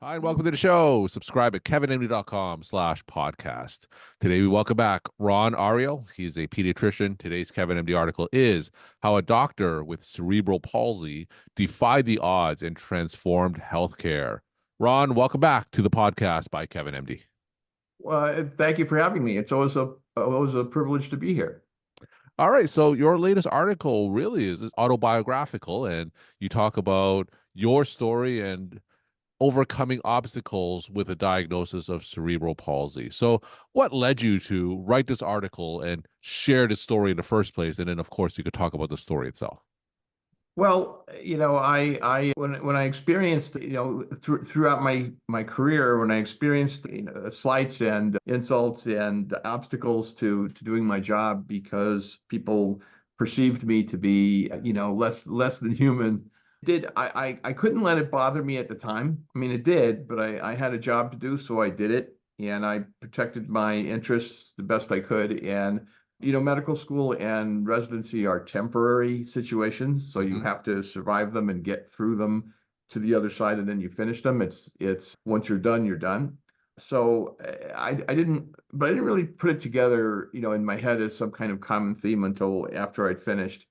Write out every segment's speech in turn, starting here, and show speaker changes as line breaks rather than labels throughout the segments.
Hi, and welcome to the show. Subscribe at kevinmd.com/podcast. Today, we welcome back Ron Aryel. He's a pediatrician. Today's Kevin MD article is How a Doctor with Cerebral Palsy Defied the Odds and Transformed Healthcare. Ron, welcome back to the podcast by Kevin MD.
Well, thank you for having me. It's always a privilege to be here.
All right, so your latest article really is autobiographical, and you talk about your story and overcoming obstacles with a diagnosis of cerebral palsy. So, what led you to write this article and share this story in the first place? And then, of course, you could talk about the story itself.
Well, when I experienced, throughout my career, when I experienced, slights and insults and obstacles to doing my job because people perceived me to be, less than human. I couldn't let it bother me at the time. I mean, it did, but I had a job to do, so I did it, and I protected my interests the best I could. And medical school and residency are temporary situations, so you
Hmm.
have to survive them and get through them to the other side, and then you finish them. It's once you're done, you're done. So but I didn't really put it together, in my head as some kind of common theme until after I'd finished.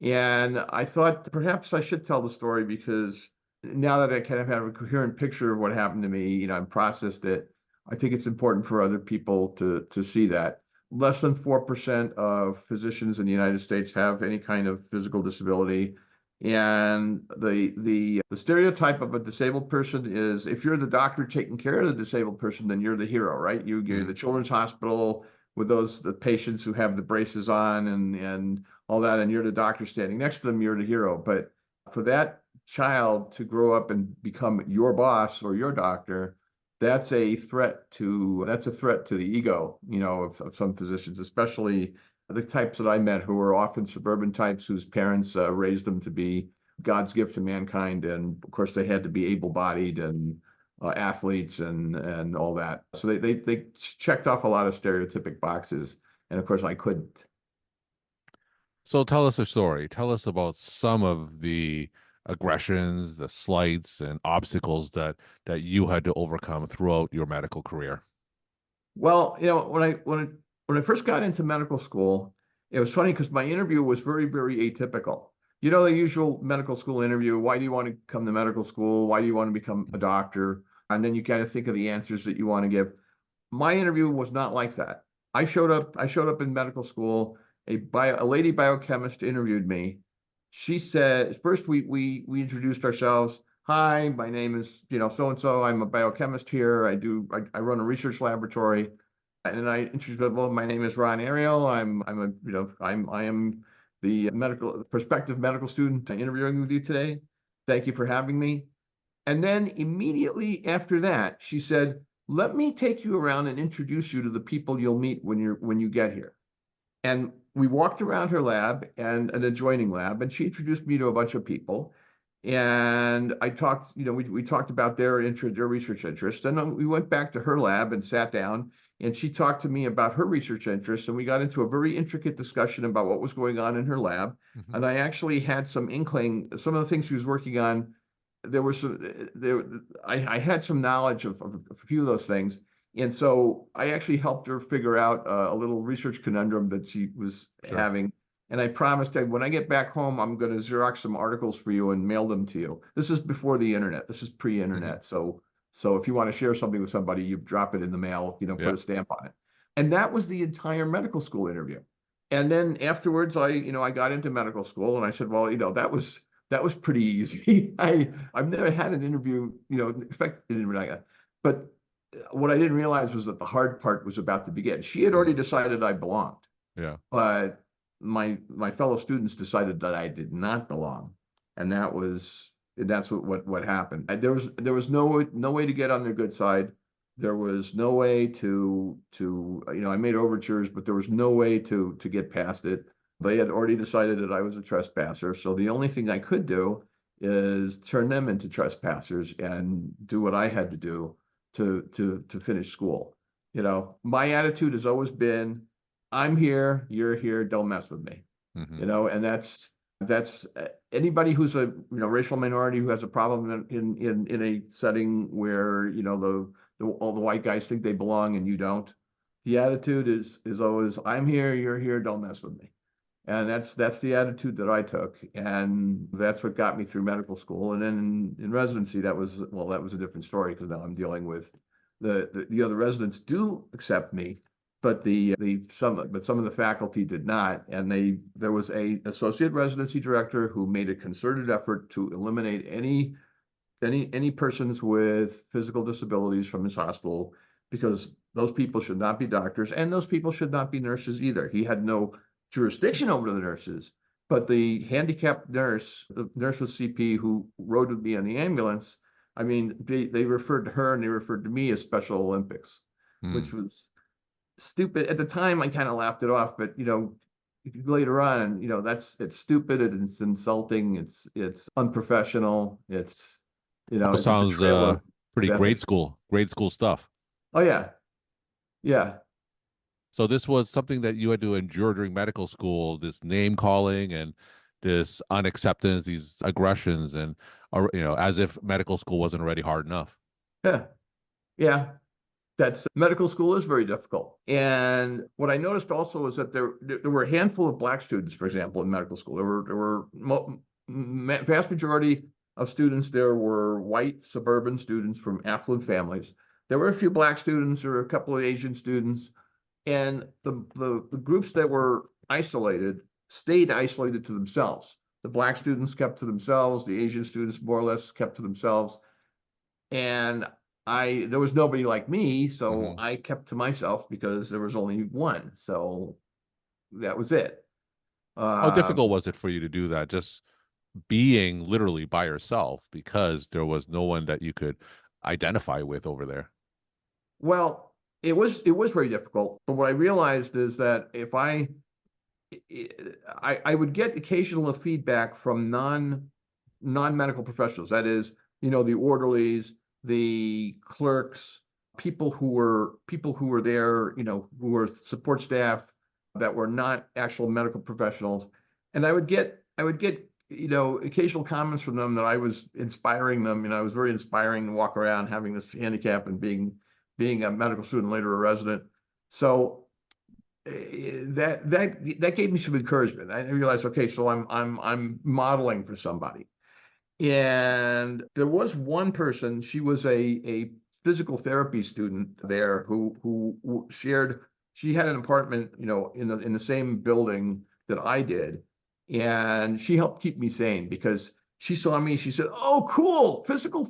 And I thought perhaps I should tell the story because now that I kind of have a coherent picture of what happened to me, and processed it, I think it's important for other people to see that. Less than 4% of physicians in the United States have any kind of physical disability. And the stereotype of a disabled person is if you're the doctor taking care of the disabled person, then you're the hero, right? You're
Hmm.
the children's hospital with the patients who have the braces on and all that, and you're the doctor standing next to them, you're the hero. But for that child to grow up and become your boss or your doctor, that's a threat to the ego, of some physicians, especially the types that I met who were often suburban types whose parents raised them to be God's gift to mankind, and of course they had to be able-bodied and athletes and all that. So they checked off a lot of stereotypic boxes, and of course I couldn't.
So, tell us a story. Tell us about some of the aggressions, the slights, and obstacles that you had to overcome throughout your medical career.
Well, when I first got into medical school, it was funny because my interview was very, very atypical. The usual medical school interview. Why do you want to come to medical school? Why do you want to become a doctor? And then you kind of think of the answers that you want to give. My interview was not like that. I showed up in medical school. A lady biochemist interviewed me. She said, first we introduced ourselves. Hi, my name is, so and so. I'm a biochemist here. I run a research laboratory. And then I introduced myself. Well, my name is Ron Aryel. I am the prospective medical student interviewing with you today. Thank you for having me. And then immediately after that, she said, "Let me take you around and introduce you to the people you'll meet when you get here." And we walked around her lab and an adjoining lab, and she introduced me to a bunch of people. And I talked, we talked about their research interest. And then we went back to her lab and sat down, and she talked to me about her research interests. And we got into a very intricate discussion about what was going on in her lab.
Hmm.
And I actually had some inkling, some of the things she was working on. There were some, there, I had some knowledge of a few of those things. And so I actually helped her figure out a little research conundrum that she was
Sure.
having. And I promised that when I get back home, I'm going to Xerox some articles for you and mail them to you. This is before the internet. This is
Hmm.
pre-internet. So if you want to share something with somebody, you drop it in the mail, put
Yeah.
a stamp on it. And that was the entire medical school interview. And then afterwards, I got into medical school and I said, well, that was pretty easy. I've never had an interview, expect an interview like that. But what I didn't realize was that the hard part was about to begin. She had already
Mm.
decided I belonged,
Yeah.
but my fellow students decided that I did not belong, and that's what happened. There was no way to get on their good side. There was no way to I made overtures, but there was no way to get past it. They had already decided that I was a trespasser, so the only thing I could do is turn them into trespassers and do what I had to do to finish school. My attitude has always been, I'm here, you're here, don't mess with me.
Hmm.
And That's anybody who's a racial minority who has a problem in a setting where all the white guys think they belong and you don't. The attitude is always, I'm here, you're here, don't mess with me. And that's the attitude that I took, and that's what got me through medical school. And then in residency, that was a different story because now I'm dealing with the other residents do accept me, but some of the faculty did not. And there was a associate residency director who made a concerted effort to eliminate any persons with physical disabilities from his hospital because those people should not be doctors and those people should not be nurses either. He had no jurisdiction over the nurses, but the handicapped nurse, the nurse with CP who rode with me in the ambulance, I mean, they referred to her and they referred to me as Special Olympics,
Hmm.
which was stupid. At the time, I kind of laughed it off, but later on, it's stupid, it's insulting, it's unprofessional,
All
it's a
sounds
betrayal of
pretty
ethics.
grade school stuff.
Oh yeah, yeah.
So this was something that you had to endure during medical school, this name calling and this unacceptance, these aggressions, and as if medical school wasn't already hard enough.
Yeah, yeah. That's medical school is very difficult. And what I noticed also is that there were a handful of black students, for example, in medical school. Vast majority of students there were white suburban students from affluent families. There were a few black students, or a couple of Asian students, and the groups that were isolated stayed isolated to themselves. The black students kept to themselves, the Asian students more or less kept to themselves. And there was nobody like me, so
Hmm.
I kept to myself because there was only one. So that was it.
How difficult
Um,
was it for you to do that? Just being literally by yourself because there was no one that you could identify with over there.
well, it was very difficult. But what I realized is that if I would get occasional feedback from non-medical professionals. That is, the orderlies, the clerks, people who were there, who were support staff that were not actual medical professionals. And I would get occasional comments from them that I was inspiring them. I was very inspiring to walk around having this handicap and being a medical student, later a resident. So that gave me some encouragement. I realized, okay, so I'm modeling for somebody. And there was one person, she was a physical therapy student there who shared, she had an apartment, in the same building that I did. And she helped keep me sane because she saw me, she said, "Oh, cool, physical,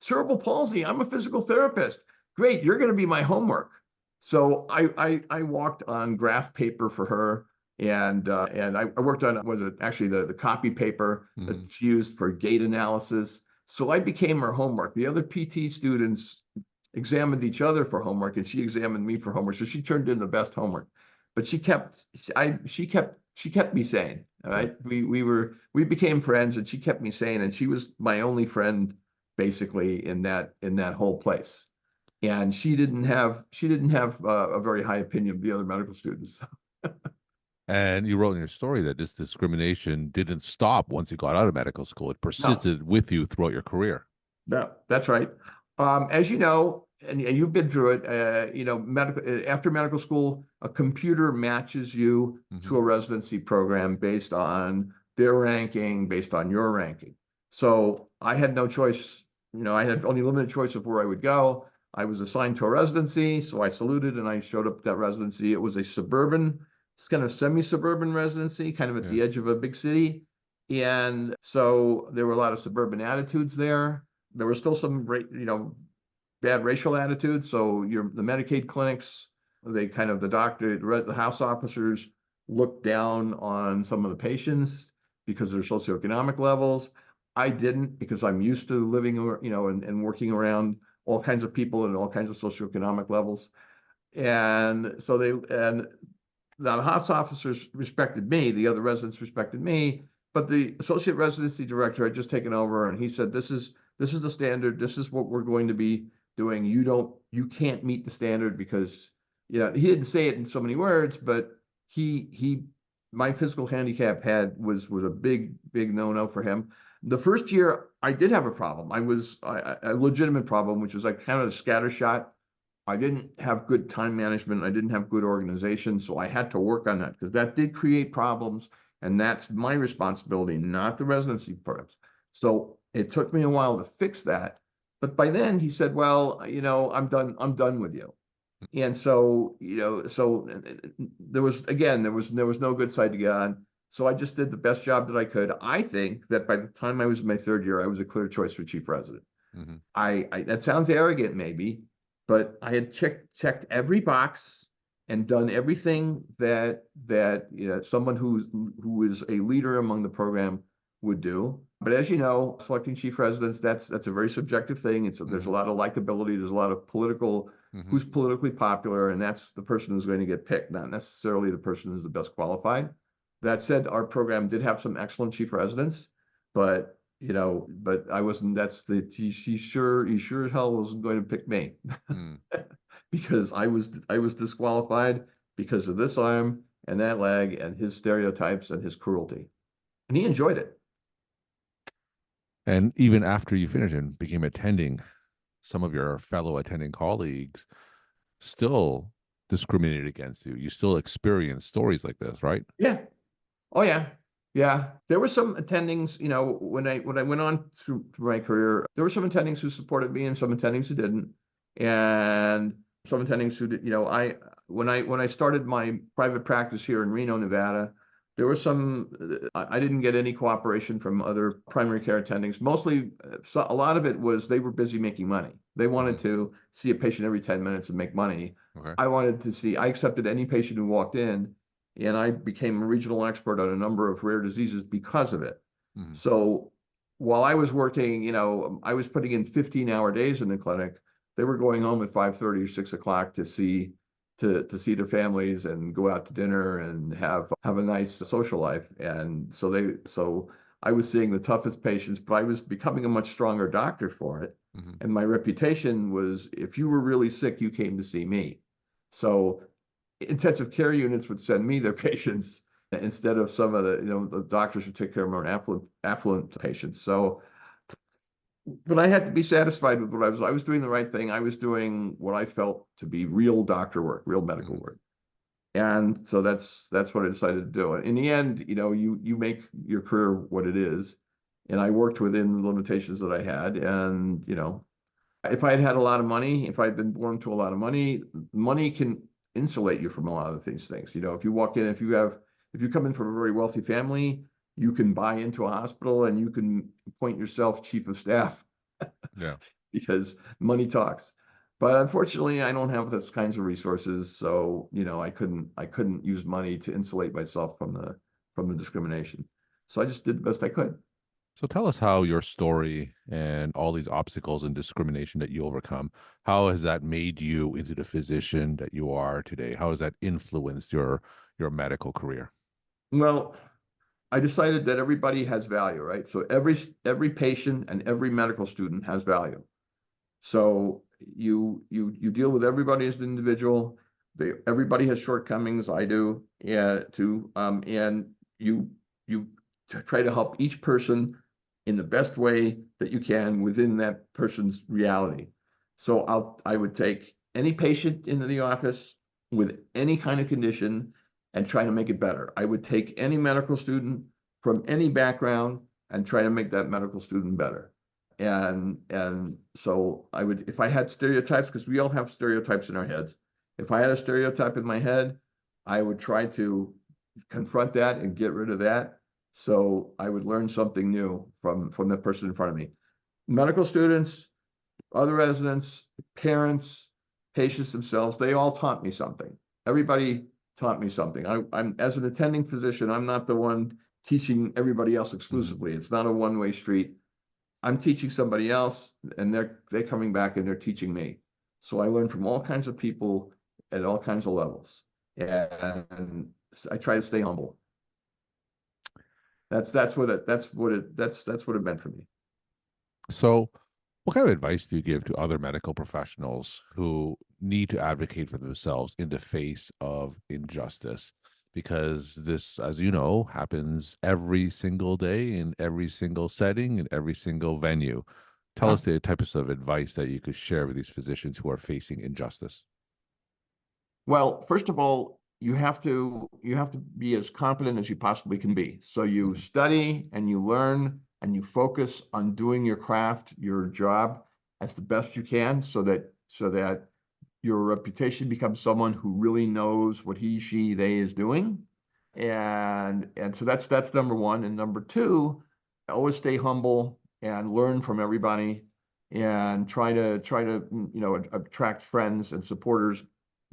cerebral palsy. I'm a physical therapist. Great, you're going to be my homework." So I walked on graph paper for her, and I worked on, was it actually the copy paper that
Hmm.
she used for gait analysis. So I became her homework. The other PT students examined each other for homework, and she examined me for homework. So she turned in the best homework. But she kept me sane. All
Yeah.
right. We became friends, and she kept me sane, and she was my only friend basically in that whole place. And she didn't have a very high opinion of the other medical students.
And you wrote in your story that this discrimination didn't stop once you got out of medical school. It
No,
persisted with you throughout your career.
no, that's right. As you know, and you've been through it, after medical school, a computer matches you to
Hmm.
a residency program based on their ranking, based on your ranking. So I had no choice. I had only limited choice of where I would go. I was assigned to a residency, so I saluted and I showed up at that residency. It was a suburban, it's kind of semi-suburban residency, kind of at
Yeah.
the edge of a big city. And so there were a lot of suburban attitudes there. There were still some, bad racial attitudes. So the Medicaid clinics, they kind of, the house officers looked down on some of the patients because of their socioeconomic levels. I didn't, because I'm used to living, and working around all kinds of people and all kinds of socioeconomic levels. And so and now the house officers respected me, the other residents respected me, but the associate residency director had just taken over, and he said, "This is the standard. This is what we're going to be doing. You can't meet the standard because he didn't say it in so many words, but he my physical handicap was a big no-no for him. The first year I did have a problem. A legitimate problem, which was like kind of a scattershot. I didn't have good time management. I didn't have good organization, so I had to work on that because that did create problems, and that's my responsibility, not the residency programs. So it took me a while to fix that, but by then he said, "Well, I'm done. I'm done with you." And so, there was no good side to get on. So I just did the best job that I could. I think that by the time I was in my third year, I was a clear choice for chief resident.
Hmm.
I that sounds arrogant maybe, but I had checked every box and done everything that someone who is a leader among the program would do. But as you know, selecting chief residents, that's a very subjective thing. There's a
Hmm.
lot of likability, there's a lot of
Hmm.
who's politically popular, and that's the person who's going to get picked, not necessarily the person who's the best qualified. That said, our program did have some excellent chief residents, but I wasn't. He sure as hell wasn't going to pick me
Mm.
because I was disqualified because of this arm and that leg and his stereotypes and his cruelty, and he enjoyed it.
And even after you finished and became attending, some of your fellow attending colleagues still discriminated against you. You still experience stories like this, right?
Yeah. Oh yeah. Yeah. There were some attendings, when I went on through my career, there were some attendings who supported me and some attendings who didn't. And some attendings who did, when I started my private practice here in Reno, Nevada, there were I didn't get any cooperation from other primary care attendings. Mostly, a lot of it was they were busy making money. They wanted
Hmm.
to see a patient every 10 minutes and make money.
Okay.
I accepted any patient who walked in, and I became a regional expert on a number of rare diseases because of it.
Hmm.
So while I was working, I was putting in 15-hour days in the clinic. They were going home at 5:30 or 6 o'clock to see their families and go out to dinner and have a nice social life. And so I was seeing the toughest patients, but I was becoming a much stronger doctor for it.
Hmm.
And my reputation was, if you were really sick, you came to see me. So intensive care units would send me their patients instead of some of the doctors who take care of more affluent patients. So, but I had to be satisfied with what I was doing the right thing. I was doing what I felt to be real doctor work, real medical
Hmm.
work. And so that's what I decided to do. And in the end, you make your career what it is. And I worked within the limitations that I had. And, if I had had a lot of money, if I'd been born to a lot of money, money can insulate you from a lot of these things. If you walk in, if you come in from a very wealthy family, you can buy into a hospital and you can appoint yourself chief of staff
Yeah.
because money talks. But unfortunately, I don't have those kinds of resources, so I couldn't use money to insulate myself from the discrimination. So I just did the best I could.
So tell us how your story and all these obstacles and discrimination that you overcome, how has that made you into the physician that you are today? How has that influenced your medical career?
Well, I decided that everybody has value, right? So every patient and every medical student has value. So you deal with everybody as an individual. Everybody has shortcomings. I do, yeah, too. And you try to help each person in the best way that you can within that person's reality. So I would take any patient into the office with any kind of condition and try to make it better. I would take any medical student from any background and try to make that medical student better. And so I would, if I had stereotypes, because we all have stereotypes in our heads. If I had a stereotype in my head, I would try to confront that and get rid of that. So I would learn something new from the person in front of me. Medical students, other residents, parents, patients themselves, they all taught me something. Everybody taught me something. I'm as an attending physician, I'm not the one teaching everybody else
Hmm.
exclusively. It's not a one-way street. I'm teaching somebody else, and they're coming back and they're teaching me. So I learn from all kinds of people at all kinds of levels, and I try to stay humble. That's what it meant for me.
So, what kind of advice do you give to other medical professionals who need to advocate for themselves in the face of injustice? because this, as you know, happens every single day in every single setting in every single venue. Tell us
Yeah.
the types of advice that you could share with these physicians who are facing injustice.
Well, first of all, you have to be as competent as you possibly can be. So you
Mhm.
study and you learn and you focus on doing your craft, your job as the best you can so that your reputation becomes someone who really knows what he, she, they is doing. And so that's number one. And number two, always stay humble and learn from everybody and try to attract friends and supporters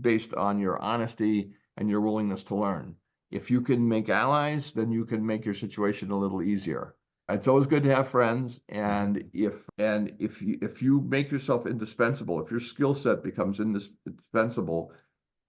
based on your honesty and your willingness to learn. If you can make allies, then you can make your situation a little easier. It's always good to have friends,
Mhm.
and if you make yourself indispensable, if your skill set becomes indispensable,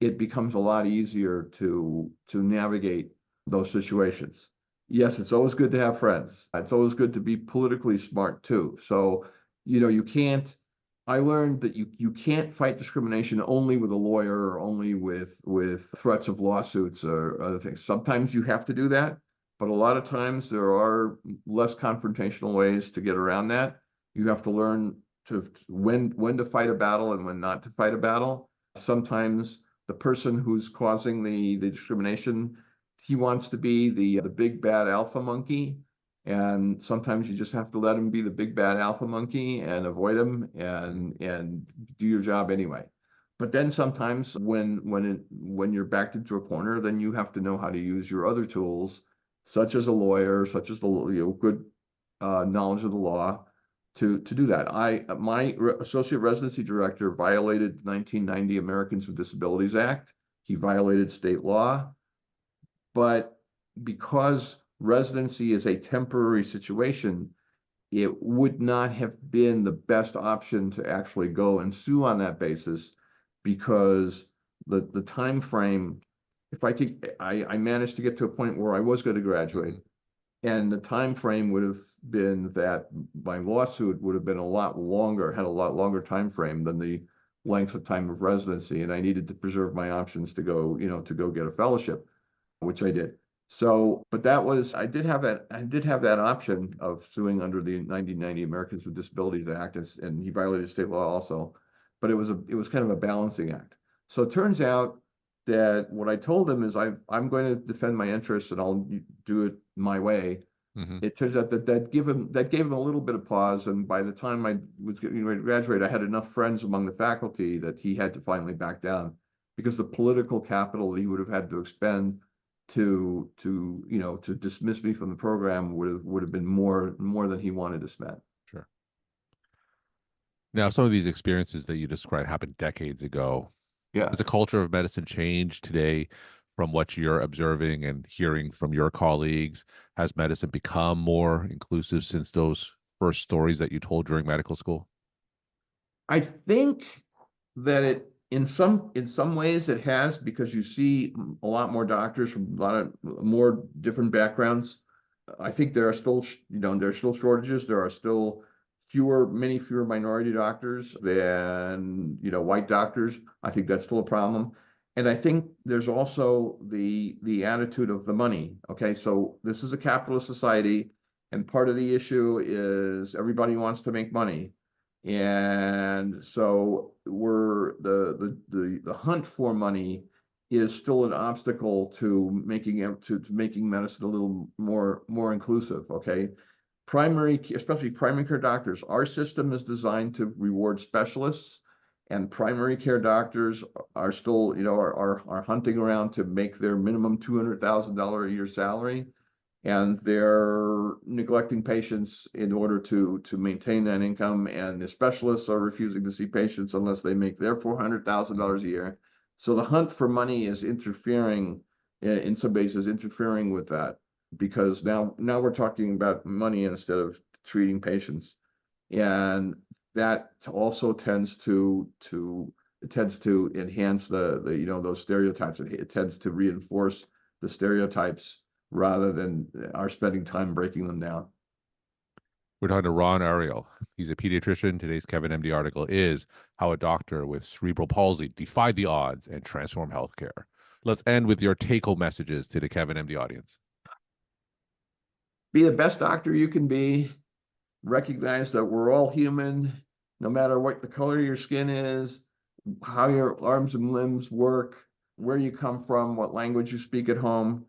it becomes a lot easier to navigate those situations. Yes, it's always good to have friends. It's always good to be politically smart too. So, you can't. I learned that you can't fight discrimination only with a lawyer or only with threats of lawsuits or other things. Sometimes you have to do that, but a lot of times there are less confrontational ways to get around that. You have to learn to when to fight a battle and when not to fight a battle. Sometimes the person who's causing the discrimination, he wants to be the big bad alpha monkey. And sometimes you just have to let him be the big bad alpha monkey and avoid him and do your job anyway. But then sometimes when you're backed into a corner, then you have to know how to use your other tools, such as a lawyer, such as the good knowledge of the law, to do that. My associate residency director violated the 1990 Americans with Disabilities Act. He violated state law, but because residency is a temporary situation, it would not have been the best option to actually go and sue on that basis because the time frame, if I could, I managed to get to a point where I was going to graduate,
Mhm.
and the time frame would have been that my lawsuit would have been a lot longer, had a lot longer time frame than the length of time of residency, and I needed to preserve my options to go get a fellowship, which I did. So, but that was I did have that option of suing under the 1990 Americans with Disabilities Act, and he violated state law also, but it was kind of a balancing act. So it turns out that what I told him is I'm going to defend my interests and I'll do it my way.
Mhm.
It turns out that gave him a little bit of pause, and by the time I was getting ready to graduate, I had enough friends among the faculty that he had to finally back down because the political capital he would have had to expend to dismiss me from the program would have been more than he wanted to spend.
Sure. Now, some of these experiences that you described happened decades ago.
Yeah.
Has the culture of medicine changed today from what you're observing and hearing from your colleagues? Has medicine become more inclusive since those first stories that you told during medical school?
I think that it in some ways it has because you see a lot more doctors from a lot of more different backgrounds. I think there are still shortages. There are still many fewer minority doctors than white doctors. I think that's still a problem. And I think there's also the attitude of the money. Okay, so this is a capitalist society, and part of the issue is everybody wants to make money. And so the hunt for money is still an obstacle to making medicine a little more inclusive. Okay, especially primary care doctors, our system is designed to reward specialists, and primary care doctors are still are hunting around to make their minimum $200,000 a year salary, and they're neglecting patients in order to maintain that income. And the specialists are refusing to see patients unless they make their $400,000 a year. So the hunt for money is interfering, in some cases, interfering with that because now we're talking about money instead of treating patients, and that also tends to enhance the those stereotypes. It tends to reinforce the stereotypes rather than our spending time breaking them down.
We're talking to Ron Aryel. He's a pediatrician. Today's Kevin MD article is How a Doctor with Cerebral Palsy Defied the Odds and Transformed Healthcare. Let's end with your take-home messages to the Kevin MD audience.
Be the best doctor you can be. Recognize that we're all human, no matter what the color of your skin is, how your arms and limbs work, where you come from, what language you speak at home.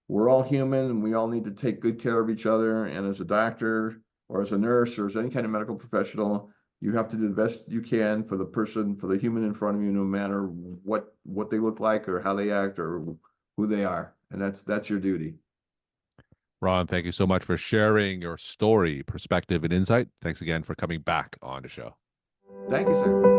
We're all human and we all need to take good care of each other. And as a doctor or as a nurse or as any kind of medical professional, you have to do the best you can for the person, for the human in front of you, no matter what they look like or how they act or who they are. And that's your duty.
Ron, thank you so much for sharing your story, perspective, and insight. Thanks again for coming back on the show.
Thank you, sir.